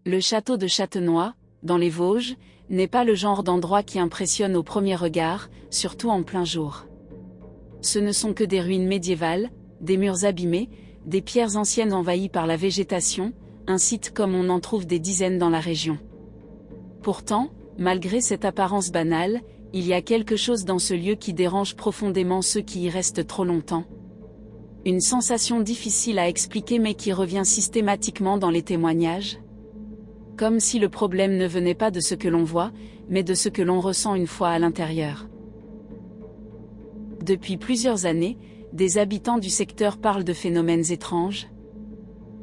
Le château de Châtenois, dans les Vosges, n'est pas le genre d'endroit qui impressionne au premier regard, surtout en plein jour. Ce ne sont que des ruines médiévales, des murs abîmés, des pierres anciennes envahies par la végétation, un site comme on en trouve des dizaines dans la région. Pourtant, malgré cette apparence banale, il y a quelque chose dans ce lieu qui dérange profondément ceux qui y restent trop longtemps. Une sensation difficile à expliquer mais qui revient systématiquement dans les témoignages. Comme si le problème ne venait pas de ce que l'on voit, mais de ce que l'on ressent une fois à l'intérieur. Depuis plusieurs années, des habitants du secteur parlent de phénomènes étranges.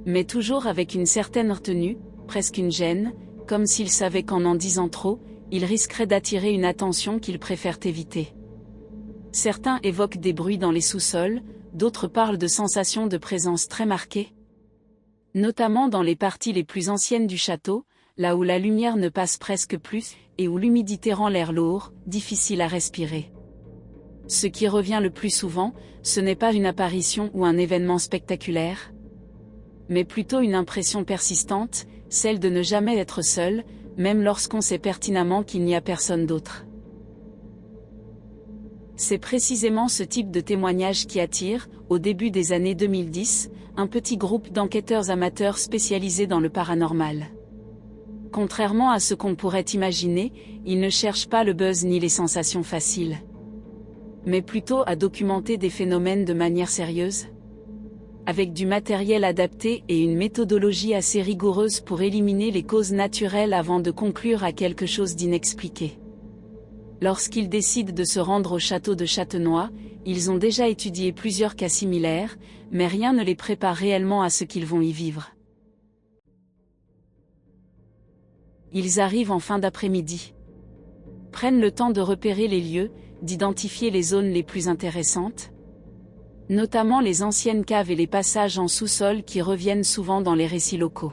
Mais toujours avec une certaine retenue, presque une gêne, comme s'ils savaient qu'en disant trop, ils risqueraient d'attirer une attention qu'ils préfèrent éviter. Certains évoquent des bruits dans les sous-sols, d'autres parlent de sensations de présence très marquées. Notamment dans les parties les plus anciennes du château, là où la lumière ne passe presque plus, et où l'humidité rend l'air lourd, difficile à respirer. Ce qui revient le plus souvent, ce n'est pas une apparition ou un événement spectaculaire, mais plutôt une impression persistante, celle de ne jamais être seul, même lorsqu'on sait pertinemment qu'il n'y a personne d'autre. C'est précisément ce type de témoignage qui attire, au début des années 2010, un petit groupe d'enquêteurs amateurs spécialisés dans le paranormal. Contrairement à ce qu'on pourrait imaginer, ils ne cherchent pas le buzz ni les sensations faciles, mais plutôt à documenter des phénomènes de manière sérieuse, avec du matériel adapté et une méthodologie assez rigoureuse pour éliminer les causes naturelles avant de conclure à quelque chose d'inexpliqué. Lorsqu'ils décident de se rendre au château de Châtenois, ils ont déjà étudié plusieurs cas similaires, mais rien ne les prépare réellement à ce qu'ils vont y vivre. Ils arrivent en fin d'après-midi, prennent le temps de repérer les lieux, d'identifier les zones les plus intéressantes, notamment les anciennes caves et les passages en sous-sol qui reviennent souvent dans les récits locaux.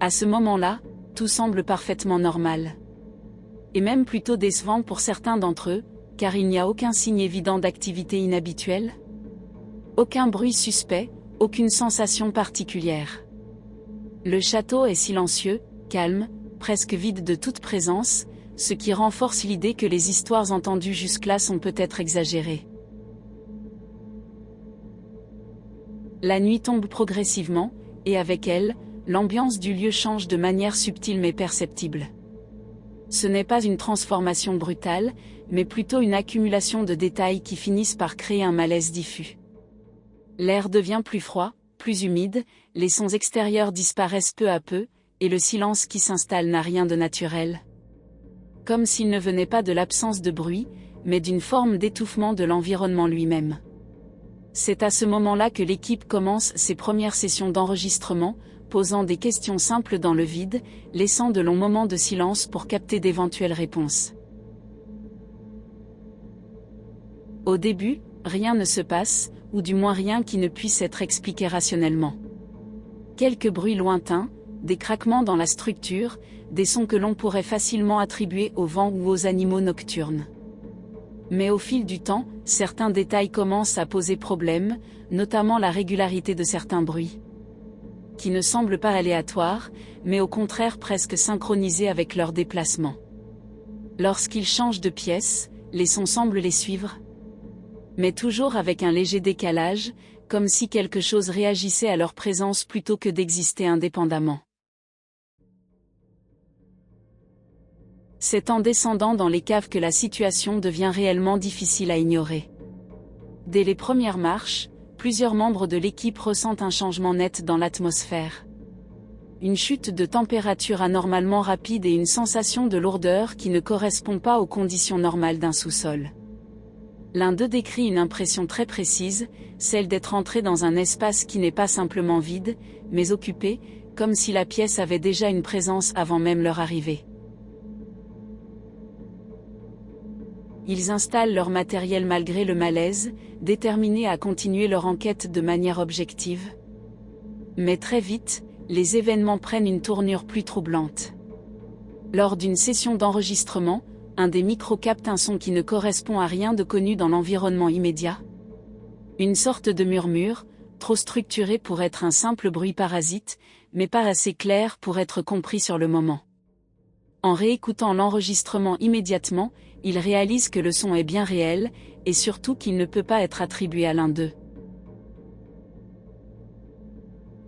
À ce moment-là, tout semble parfaitement normal. Et même plutôt décevant pour certains d'entre eux, car il n'y a aucun signe évident d'activité inhabituelle. Aucun bruit suspect, aucune sensation particulière. Le château est silencieux, calme, presque vide de toute présence, ce qui renforce l'idée que les histoires entendues jusque-là sont peut-être exagérées. La nuit tombe progressivement, et avec elle, l'ambiance du lieu change de manière subtile mais perceptible. Ce n'est pas une transformation brutale, mais plutôt une accumulation de détails qui finissent par créer un malaise diffus. L'air devient plus froid, plus humide, les sons extérieurs disparaissent peu à peu, et le silence qui s'installe n'a rien de naturel. Comme s'il ne venait pas de l'absence de bruit, mais d'une forme d'étouffement de l'environnement lui-même. C'est à ce moment-là que l'équipe commence ses premières sessions d'enregistrement, posant des questions simples dans le vide, laissant de longs moments de silence pour capter d'éventuelles réponses. Au début, rien ne se passe, ou du moins rien qui ne puisse être expliqué rationnellement. Quelques bruits lointains, des craquements dans la structure, des sons que l'on pourrait facilement attribuer au vent ou aux animaux nocturnes. Mais au fil du temps, certains détails commencent à poser problème, notamment la régularité de certains bruits, qui ne semblent pas aléatoires, mais au contraire presque synchronisés avec leur déplacement. Lorsqu'ils changent de pièce, les sons semblent les suivre, mais toujours avec un léger décalage, comme si quelque chose réagissait à leur présence plutôt que d'exister indépendamment. C'est en descendant dans les caves que la situation devient réellement difficile à ignorer. Dès les premières marches, plusieurs membres de l'équipe ressentent un changement net dans l'atmosphère. Une chute de température anormalement rapide et une sensation de lourdeur qui ne correspond pas aux conditions normales d'un sous-sol. L'un d'eux décrit une impression très précise, celle d'être entré dans un espace qui n'est pas simplement vide, mais occupé, comme si la pièce avait déjà une présence avant même leur arrivée. Ils installent leur matériel malgré le malaise, déterminés à continuer leur enquête de manière objective. Mais très vite, les événements prennent une tournure plus troublante. Lors d'une session d'enregistrement, un des micros capte un son qui ne correspond à rien de connu dans l'environnement immédiat. Une sorte de murmure, trop structuré pour être un simple bruit parasite, mais pas assez clair pour être compris sur le moment. En réécoutant l'enregistrement immédiatement, il réalise que le son est bien réel, et surtout qu'il ne peut pas être attribué à l'un d'eux.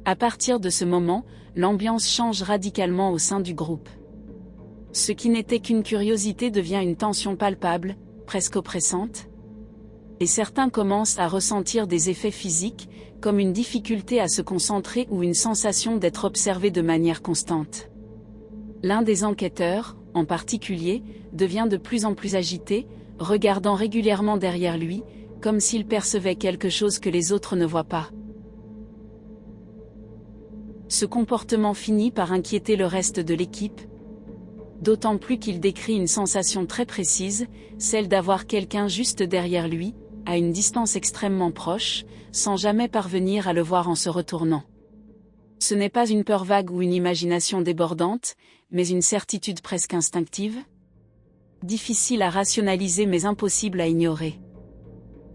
À partir de ce moment, l'ambiance change radicalement au sein du groupe. Ce qui n'était qu'une curiosité devient une tension palpable, presque oppressante. Et certains commencent à ressentir des effets physiques, comme une difficulté à se concentrer ou une sensation d'être observé de manière constante. L'un des enquêteurs, en particulier, devient de plus en plus agité, regardant régulièrement derrière lui, comme s'il percevait quelque chose que les autres ne voient pas. Ce comportement finit par inquiéter le reste de l'équipe, d'autant plus qu'il décrit une sensation très précise, celle d'avoir quelqu'un juste derrière lui, à une distance extrêmement proche, sans jamais parvenir à le voir en se retournant. Ce n'est pas une peur vague ou une imagination débordante, mais une certitude presque instinctive. Difficile à rationaliser mais impossible à ignorer.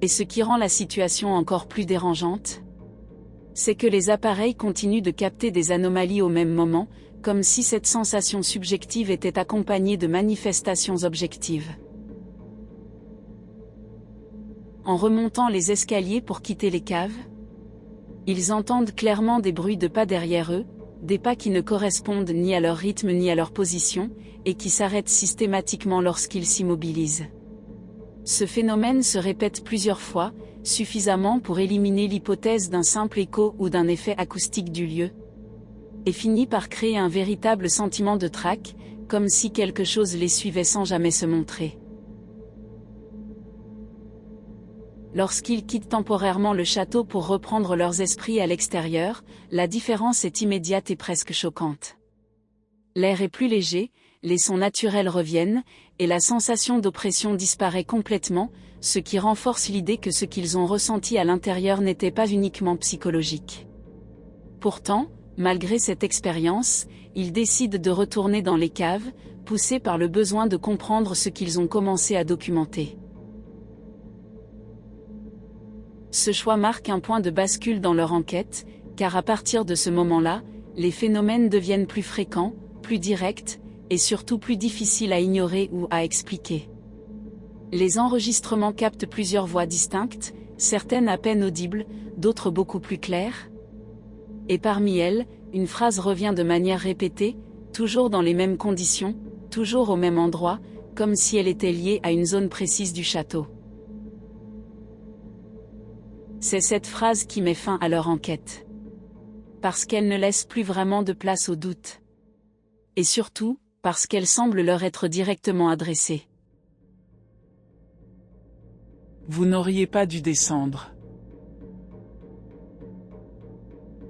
Et ce qui rend la situation encore plus dérangeante, c'est que les appareils continuent de capter des anomalies au même moment, comme si cette sensation subjective était accompagnée de manifestations objectives. En remontant les escaliers pour quitter les caves, ils entendent clairement des bruits de pas derrière eux, des pas qui ne correspondent ni à leur rythme ni à leur position, et qui s'arrêtent systématiquement lorsqu'ils s'immobilisent. Ce phénomène se répète plusieurs fois, suffisamment pour éliminer l'hypothèse d'un simple écho ou d'un effet acoustique du lieu, et finit par créer un véritable sentiment de trac, comme si quelque chose les suivait sans jamais se montrer. Lorsqu'ils quittent temporairement le château pour reprendre leurs esprits à l'extérieur, la différence est immédiate et presque choquante. L'air est plus léger, les sons naturels reviennent, et la sensation d'oppression disparaît complètement, ce qui renforce l'idée que ce qu'ils ont ressenti à l'intérieur n'était pas uniquement psychologique. Pourtant, malgré cette expérience, ils décident de retourner dans les caves, poussés par le besoin de comprendre ce qu'ils ont commencé à documenter. Ce choix marque un point de bascule dans leur enquête, car à partir de ce moment-là, les phénomènes deviennent plus fréquents, plus directs, et surtout plus difficiles à ignorer ou à expliquer. Les enregistrements captent plusieurs voix distinctes, certaines à peine audibles, d'autres beaucoup plus claires. Et parmi elles, une phrase revient de manière répétée, toujours dans les mêmes conditions, toujours au même endroit, comme si elle était liée à une zone précise du château. C'est cette phrase qui met fin à leur enquête. Parce qu'elle ne laisse plus vraiment de place au doute. Et surtout, parce qu'elle semble leur être directement adressée. Vous n'auriez pas dû descendre.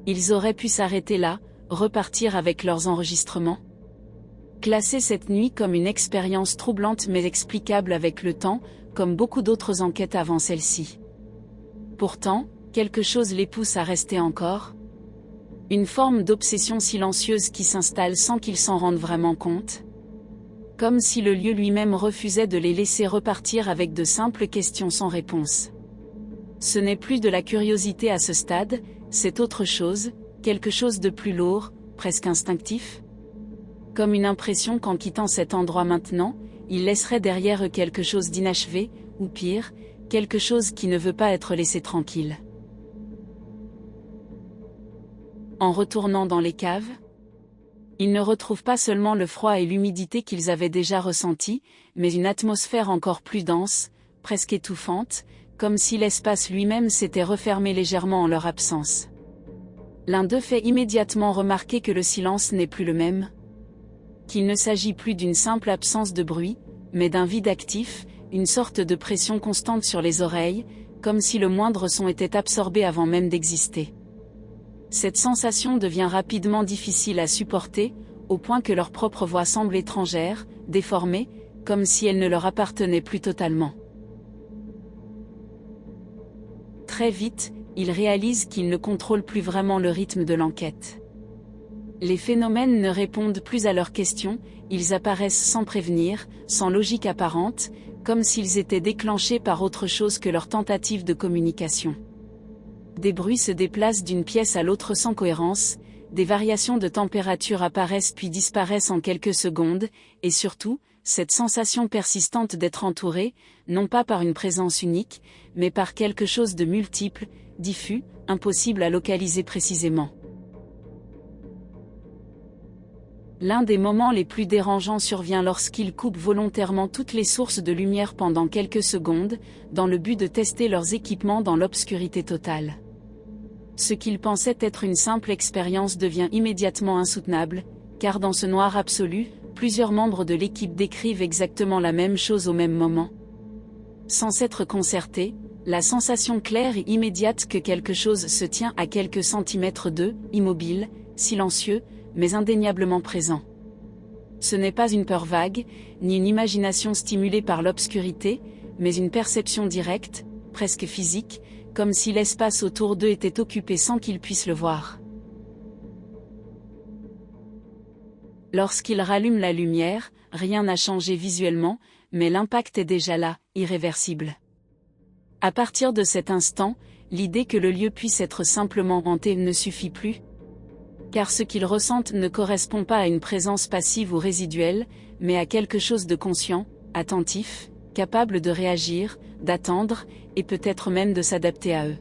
Ils auraient pu s'arrêter là, repartir avec leurs enregistrements. Classer cette nuit comme une expérience troublante mais explicable avec le temps, comme beaucoup d'autres enquêtes avant celle-ci. Pourtant, quelque chose les pousse à rester encore. Une forme d'obsession silencieuse qui s'installe sans qu'ils s'en rendent vraiment compte. Comme si le lieu lui-même refusait de les laisser repartir avec de simples questions sans réponse. Ce n'est plus de la curiosité à ce stade, c'est autre chose, quelque chose de plus lourd, presque instinctif. Comme une impression qu'en quittant cet endroit maintenant, ils laisseraient derrière eux quelque chose d'inachevé, ou pire, quelque chose qui ne veut pas être laissé tranquille. En retournant dans les caves, ils ne retrouvent pas seulement le froid et l'humidité qu'ils avaient déjà ressentis, mais une atmosphère encore plus dense, presque étouffante, comme si l'espace lui-même s'était refermé légèrement en leur absence. L'un d'eux fait immédiatement remarquer que le silence n'est plus le même, qu'il ne s'agit plus d'une simple absence de bruit, mais d'un vide actif, une sorte de pression constante sur les oreilles, comme si le moindre son était absorbé avant même d'exister. Cette sensation devient rapidement difficile à supporter, au point que leur propre voix semble étrangère, déformée, comme si elle ne leur appartenait plus totalement. Très vite, ils réalisent qu'ils ne contrôlent plus vraiment le rythme de l'enquête. Les phénomènes ne répondent plus à leurs questions, ils apparaissent sans prévenir, sans logique apparente, comme s'ils étaient déclenchés par autre chose que leur tentative de communication. Des bruits se déplacent d'une pièce à l'autre sans cohérence, des variations de température apparaissent puis disparaissent en quelques secondes, et surtout, cette sensation persistante d'être entouré, non pas par une présence unique, mais par quelque chose de multiple, diffus, impossible à localiser précisément. L'un des moments les plus dérangeants survient lorsqu'ils coupent volontairement toutes les sources de lumière pendant quelques secondes, dans le but de tester leurs équipements dans l'obscurité totale. Ce qu'ils pensaient être une simple expérience devient immédiatement insoutenable, car dans ce noir absolu, plusieurs membres de l'équipe décrivent exactement la même chose au même moment. Sans s'être concertés, la sensation claire et immédiate que quelque chose se tient à quelques centimètres d'eux, immobile, silencieux, mais indéniablement présent. Ce n'est pas une peur vague, ni une imagination stimulée par l'obscurité, mais une perception directe, presque physique, comme si l'espace autour d'eux était occupé sans qu'ils puissent le voir. Lorsqu'ils rallument la lumière, rien n'a changé visuellement, mais l'impact est déjà là, irréversible. À partir de cet instant, l'idée que le lieu puisse être simplement hanté ne suffit plus, car ce qu'ils ressentent ne correspond pas à une présence passive ou résiduelle, mais à quelque chose de conscient, attentif, capable de réagir, d'attendre, et peut-être même de s'adapter à eux.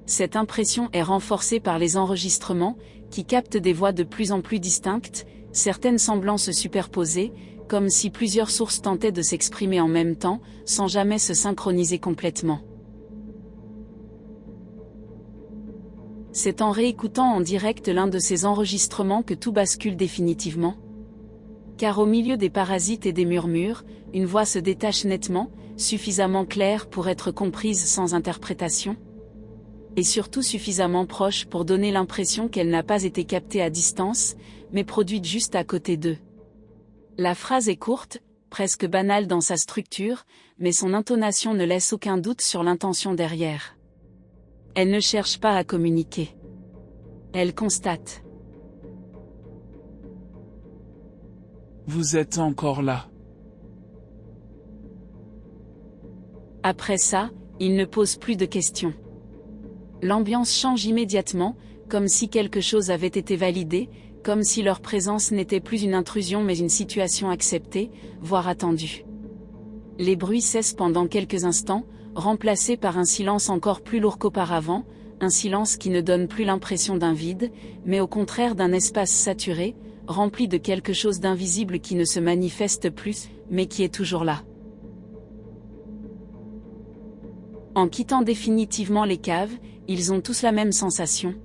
Cette impression est renforcée par les enregistrements, qui captent des voix de plus en plus distinctes, certaines semblant se superposer, comme si plusieurs sources tentaient de s'exprimer en même temps, sans jamais se synchroniser complètement. C'est en réécoutant en direct l'un de ces enregistrements que tout bascule définitivement. Car au milieu des parasites et des murmures, une voix se détache nettement, suffisamment claire pour être comprise sans interprétation, et surtout suffisamment proche pour donner l'impression qu'elle n'a pas été captée à distance, mais produite juste à côté d'eux. La phrase est courte, presque banale dans sa structure, mais son intonation ne laisse aucun doute sur l'intention derrière. Elle ne cherche pas à communiquer. Elle constate. Vous êtes encore là. Après ça, il ne pose plus de questions. L'ambiance change immédiatement, comme si quelque chose avait été validé, comme si leur présence n'était plus une intrusion mais une situation acceptée, voire attendue. Les bruits cessent pendant quelques instants, remplacés par un silence encore plus lourd qu'auparavant, un silence qui ne donne plus l'impression d'un vide, mais au contraire d'un espace saturé, rempli de quelque chose d'invisible qui ne se manifeste plus, mais qui est toujours là. En quittant définitivement les caves, ils ont tous la même sensation.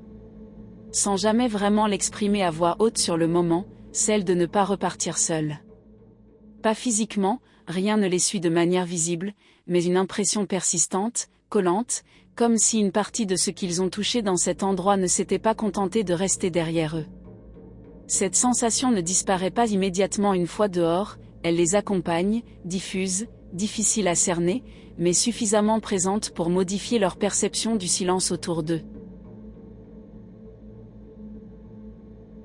Sans jamais vraiment l'exprimer à voix haute sur le moment, celle de ne pas repartir seuls. Pas physiquement, rien ne les suit de manière visible, mais une impression persistante, collante, comme si une partie de ce qu'ils ont touché dans cet endroit ne s'était pas contentée de rester derrière eux. Cette sensation ne disparaît pas immédiatement une fois dehors, elle les accompagne, diffuse, difficile à cerner, mais suffisamment présente pour modifier leur perception du silence autour d'eux.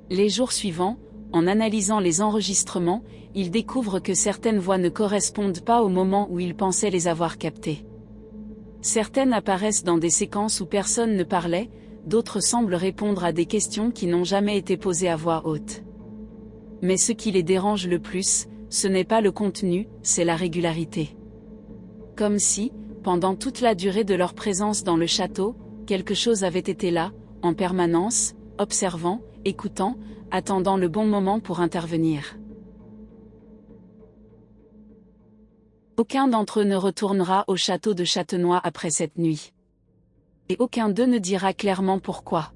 Les jours suivants, en analysant les enregistrements, ils découvrent que certaines voix ne correspondent pas au moment où ils pensaient les avoir captées. Certaines apparaissent dans des séquences où personne ne parlait, d'autres semblent répondre à des questions qui n'ont jamais été posées à voix haute. Mais ce qui les dérange le plus, ce n'est pas le contenu, c'est la régularité. Comme si, pendant toute la durée de leur présence dans le château, quelque chose avait été là, en permanence, observant, écoutant, attendant le bon moment pour intervenir. Aucun d'entre eux ne retournera au château de Châtenois après cette nuit. Et aucun d'eux ne dira clairement pourquoi.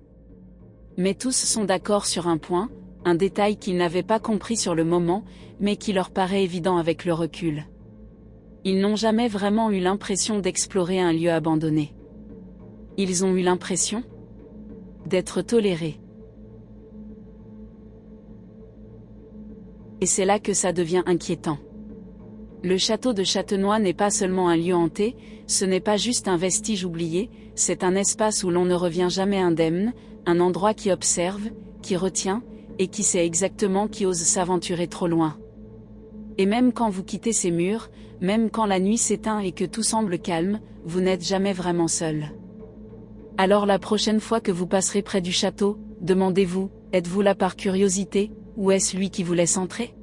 Mais tous sont d'accord sur un point, un détail qu'ils n'avaient pas compris sur le moment, mais qui leur paraît évident avec le recul. Ils n'ont jamais vraiment eu l'impression d'explorer un lieu abandonné. Ils ont eu l'impression d'être tolérés. Et c'est là que ça devient inquiétant. Le château de Châtenois n'est pas seulement un lieu hanté, ce n'est pas juste un vestige oublié, c'est un espace où l'on ne revient jamais indemne, un endroit qui observe, qui retient, et qui sait exactement qui ose s'aventurer trop loin. Et même quand vous quittez ces murs, même quand la nuit s'éteint et que tout semble calme, vous n'êtes jamais vraiment seul. Alors la prochaine fois que vous passerez près du château, Demandez-vous, êtes-vous là par curiosité, ou est-ce lui qui vous laisse entrer?